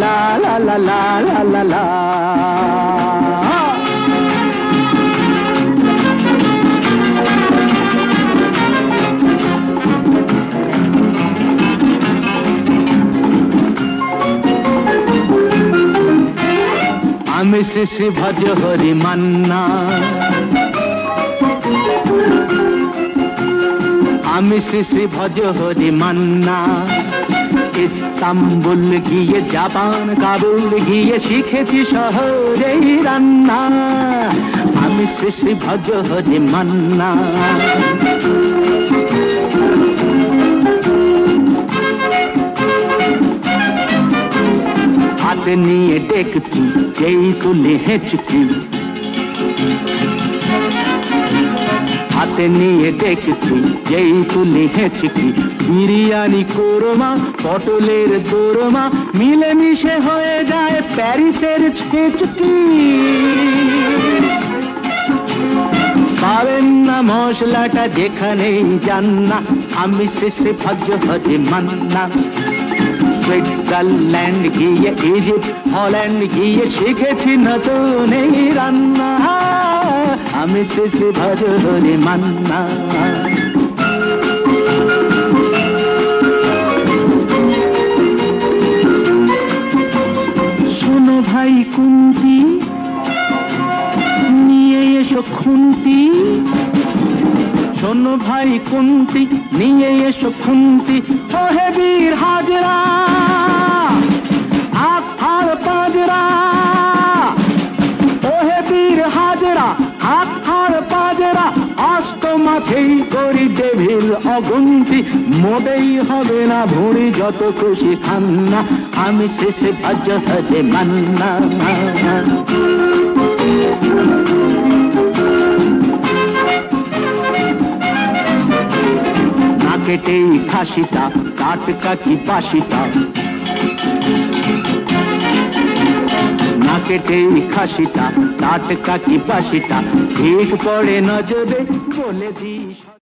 লা লা লা লা লা লা লা। আমি শ্রী শ্রী ভজ হরি মান্না, আমি শ্রী শ্রী ভজ হরি মান্না। ইস্তাম্বুল গিয়ে জাপান কাবুল গিয়ে শিখেছি শহরেই রান্না। আমি শ্রী শ্রী ভজ হরি মান্না। হাতে নিয়ে দেখছি যেই তুলে হেঁচকি, হাতে নিয়ে দেখছি যেই তুলে হেঁচকি। বিরিয়ানি কোরমা পটলের দোরমা মিলেমিশে হয়ে যায় প্যারিসের ছেচকি। পাবেন না মশলাটা যেখানেই যান না, আমি শ্রী শ্রী ভজ হরি মান্না। সুইজারল্যান্ড গিয়ে ইজিপ্ট হল্যান্ড গিয়ে শিখেছি নতুন এই রান্না। আমি শ্রী শ্রী ভজ হরি মান্না। শোনো ভাই কুন্তি, নিয়ে এসো খুন্তি। শোনো ভাই কুন্তি, নিয়ে এসো খুন্তি। ওহে বীর হাজরা হাত হাড় পাজরা, ওহে বীর হাজরা হাত হাড় পাজরা। অস্ত মাঝেই করি ডেভিল অগুন্তি, মোটেই হবে না ভুঁড়ি যত খুশি খান না। আমি শ্রী শ্রী ভজ হরি মান্না। না কেটেই খাসিটা টাটকা কি বাসিটা, না কেটেই খাসিটা টাটকা কি বাসিটা। ঠিক পড়ে নজরে বলে দিই।